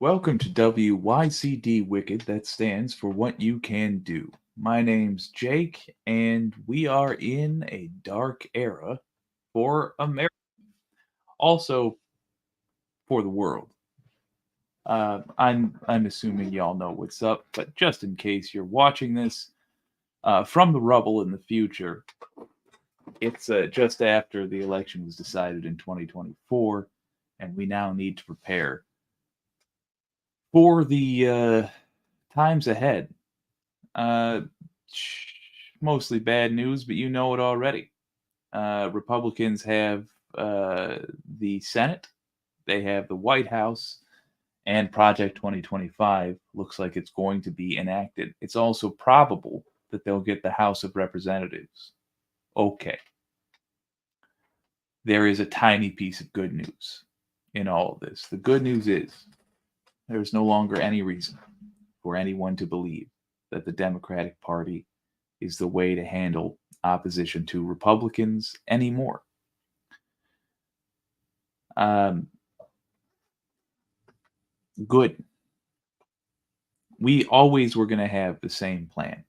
Welcome to WYCD Wicked, that stands for What You Can Do. My name's Jake, and we are in a dark era for America, also for the world. I'm assuming y'all know what's up, but just in case you're watching this from the rubble in the future, it's just after the election was decided in 2024, and we now need to prepare for the times ahead. Uh, Mostly bad news, but you know it already. Republicans have the Senate, they have the White House, and Project 2025 looks like it's going to be enacted. It's also probable that they'll get the House of Representatives. Okay. There is a tiny piece of good news in all of this. The good news is there's no longer any reason for anyone to believe that the Democratic Party is the way to handle opposition to Republicans anymore. Um, Good. We always were going to have the same plan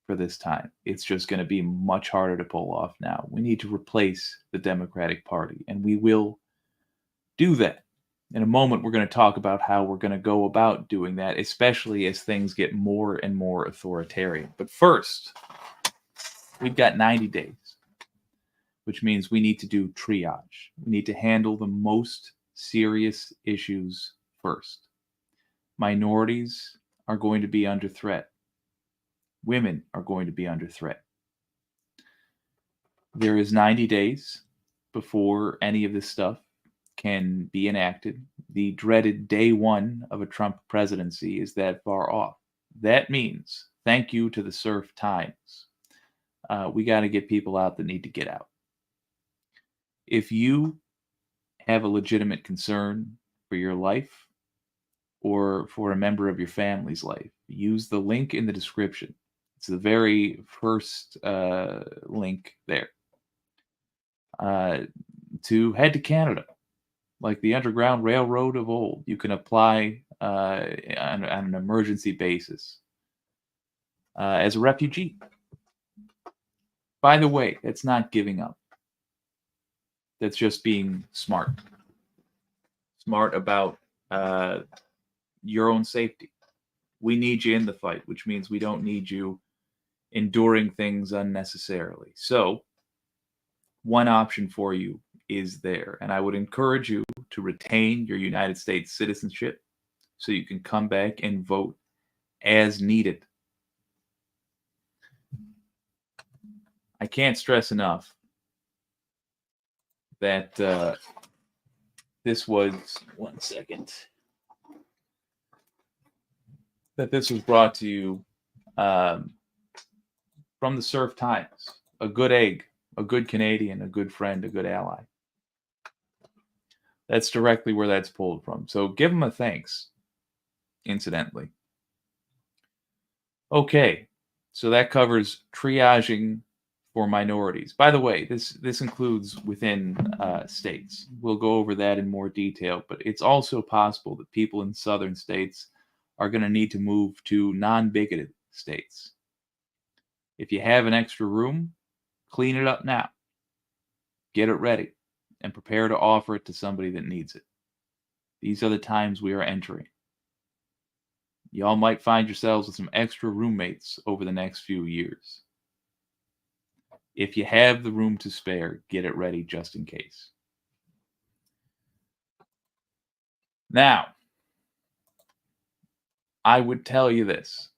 for this time. It's just going to be much harder to pull off now. We need to replace the Democratic Party, and we will do that. In a moment, we're going to talk about how we're going to go about doing that, especially as things get more and more authoritarian. But first, we've got 90 days, which means we need to do triage. We need to handle the most serious issues first. Minorities are going to be under threat. Women are going to be under threat. There is 90 days before any of this stuff can be enacted. The dreaded day one of a Trump presidency is that far off. That means thank you to the surf times. We got to get people out that need to get out. If you have a legitimate concern for your life or for a member of your family's life, use the link in the description. It's the very first link there to head to Canada. Like the Underground Railroad of old, you can apply on an emergency basis as a refugee. By the way, that's not giving up. That's just being smart. Smart about your own safety. We need you in the fight, which means we don't need you enduring things unnecessarily. So, one option for you is there. And I would encourage you to retain your United States citizenship so you can come back and vote as needed. I can't stress enough that this was, one second, that this was brought to you from the Surf Times. A good egg, a good Canadian, a good friend, a good ally. That's directly where that's pulled from. So give them a thanks, incidentally. Okay, so that covers triaging for minorities. By the way, this includes within states. We'll go over that in more detail, but it's also possible that people in southern states are going to need to move to non-bigoted states. If you have an extra room, clean it up now. Get it ready and prepare to offer it to somebody that needs it. These are the times we are entering. Y'all might find yourselves with some extra roommates over the next few years. If you have the room to spare, get it ready just in case. Now, I would tell you this.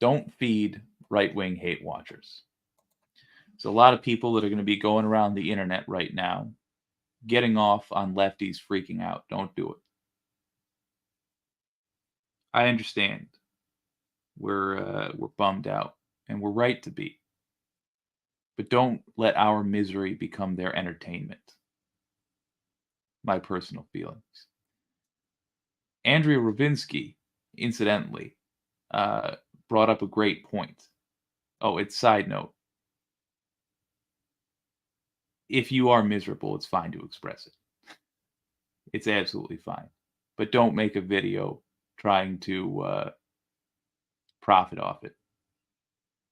Don't feed right-wing hate watchers. There's a lot of people that are going to be going around the internet right now, getting off on lefties freaking out. Don't do it. I understand. We're bummed out, and we're right to be. But don't let our misery become their entertainment. My personal feelings. Andrea Ravinsky, incidentally, brought up a great point. Oh, it's side note. If you are miserable, it's fine to express it. It's absolutely fine. but don't make a video trying to profit off it.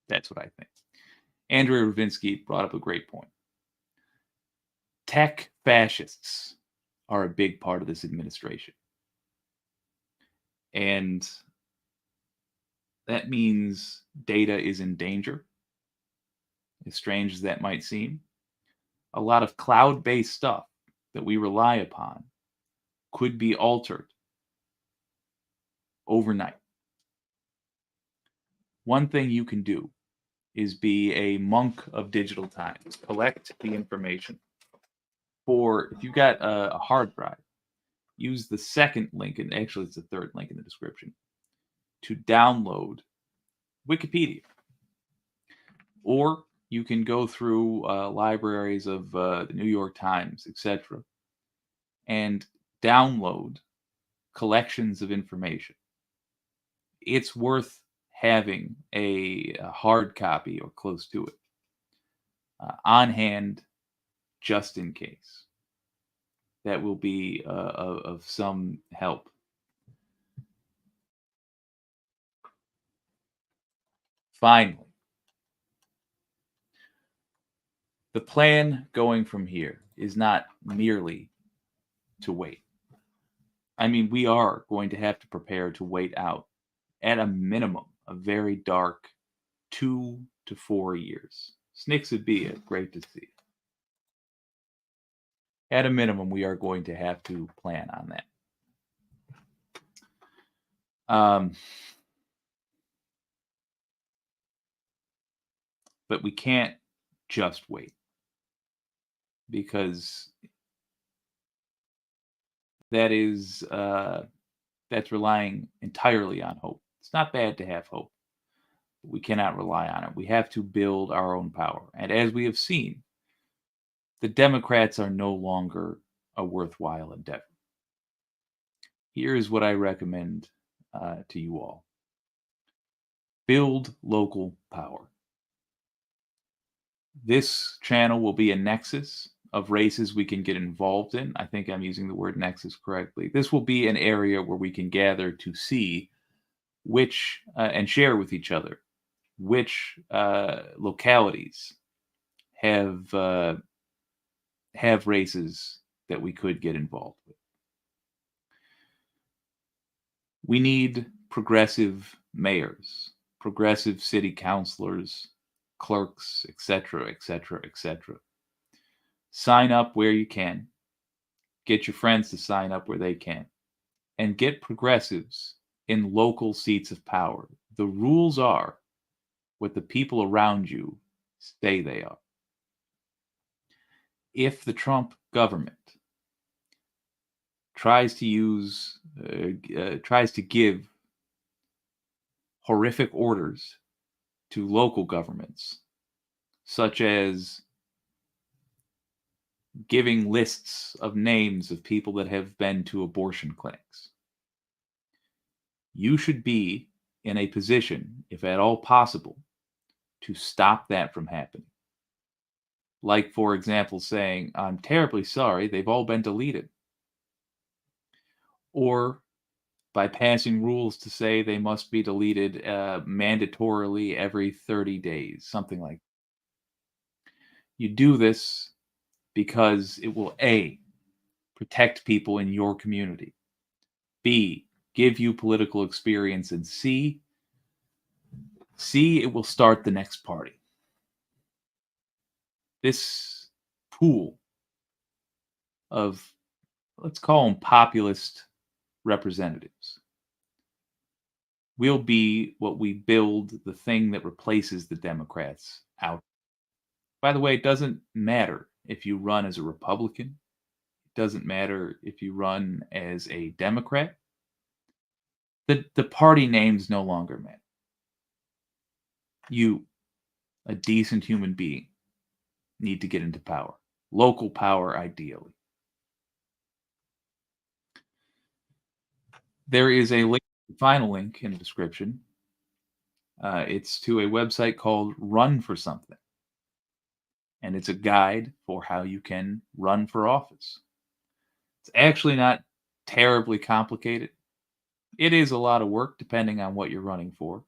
That's what I think. Andrea Ravinsky brought up a great point. Tech fascists are a big part of this administration. And that means data is in danger, as strange as that might seem. A lot of cloud-based stuff that we rely upon could be altered overnight. One thing you can do is be a monk of digital times. Collect the information. If you've got a hard drive, use the second link, and actually it's the third link in the description, to download Wikipedia. Or you can go through libraries of the New York Times, etc., and download collections of information. It's worth having a hard copy or close to it on hand, just in case. That will be of some help. Finally, the plan going from here is not merely to wait. I mean, we are going to have to prepare to wait out, at a minimum, a very dark 2 to 4 years. Snicks would be it. Great to see. At a minimum, we are going to have to plan on that. But we can't just wait, because that's relying entirely on hope. It's not bad to have hope, but we cannot rely on it. We have to build our own power. And as we have seen, the Democrats are no longer a worthwhile endeavor. Here is what I recommend to you all. Build local power. This channel will be a nexus of races we can get involved in. I think I'm using the word nexus correctly. This will be an area where we can gather to see which and share with each other which localities have races that we could get involved with. We need progressive mayors, progressive city councilors, clerks, etc., etc., etc. Sign up where you can. Get your friends to sign up where they can. And get progressives in local seats of power. The rules are what the people around you say they are. If the Trump government tries to give horrific orders to local governments, such as giving lists of names of people that have been to abortion clinics, you should be in a position, if at all possible, to stop that from happening. Like, for example, saying, I'm terribly sorry, they've all been deleted. Or by passing rules to say they must be deleted mandatorily every 30 days, something like that. You do this because it will A, protect people in your community, B, give you political experience, and C, it will start the next party. This pool of, let's call them populist representatives, will be what we build the thing that replaces the Democrats out. By the way, it doesn't matter if you run as a Republican. It doesn't matter if you run as a Democrat. The party names no longer matter. You, a decent human being, need to get into power. Local power, ideally. There is a link, final link in the description. It's to a website called Run for Something. And it's a guide for how you can run for office. It's actually not terribly complicated. It is a lot of work depending on what you're running for.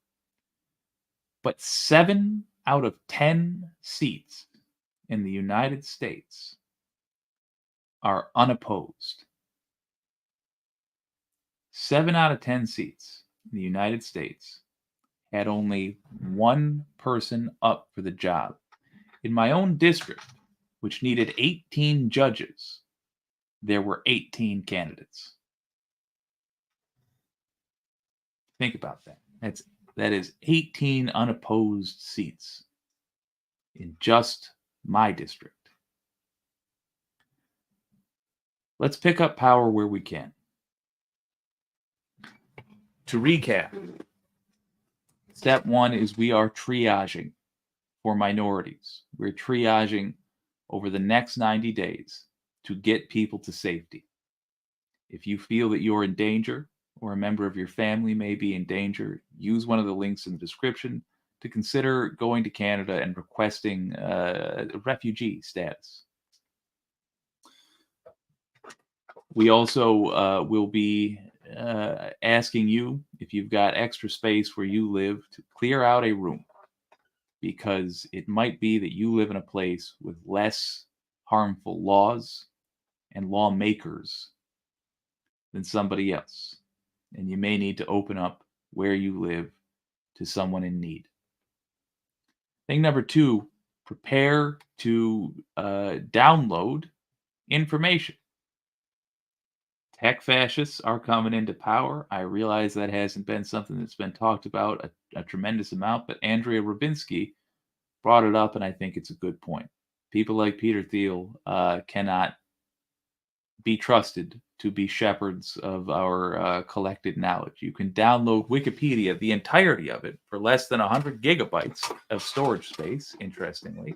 But 7 out of 10 seats in the United States are unopposed. 7 out of 10 seats in the United States had only one person up for the job. In my own district, which needed 18 judges, there were 18 candidates. Think about that. That is 18 unopposed seats in just my district. Let's pick up power where we can. To recap, step 1 is we are triaging for minorities. We're triaging over the next 90 days to get people to safety. If you feel that you're in danger or a member of your family may be in danger, use one of the links in the description to consider going to Canada and requesting refugee status. We also will be asking you, if you've got extra space where you live, to clear out a room, because it might be that you live in a place with less harmful laws and lawmakers than somebody else, and you may need to open up where you live to someone in need. Thing number 2, prepare to download information. Tech fascists are coming into power. I realize that hasn't been something that's been talked about a tremendous amount, but Andrea Rabinsky brought it up, and I think it's a good point. People like Peter Thiel cannot be trusted to be shepherds of our collected knowledge. You can download Wikipedia, the entirety of it, for less than 100 gigabytes of storage space, interestingly.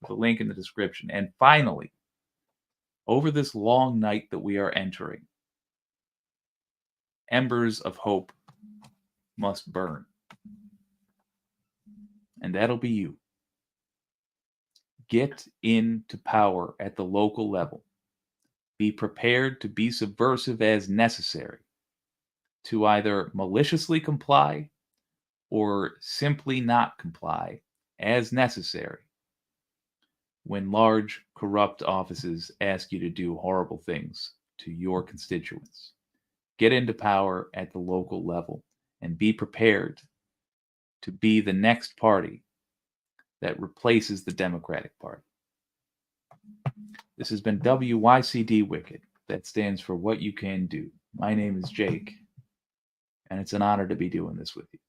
The link in the description. And finally, over this long night that we are entering, embers of hope must burn. And that'll be you. Get into power at the local level. Be prepared to be subversive as necessary, to either maliciously comply or simply not comply as necessary when large, corrupt offices ask you to do horrible things to your constituents. Get into power at the local level and be prepared to be the next party that replaces the Democratic Party. This has been WYCD Wicked. That stands for What You Can Do. My name is Jake, and it's an honor to be doing this with you.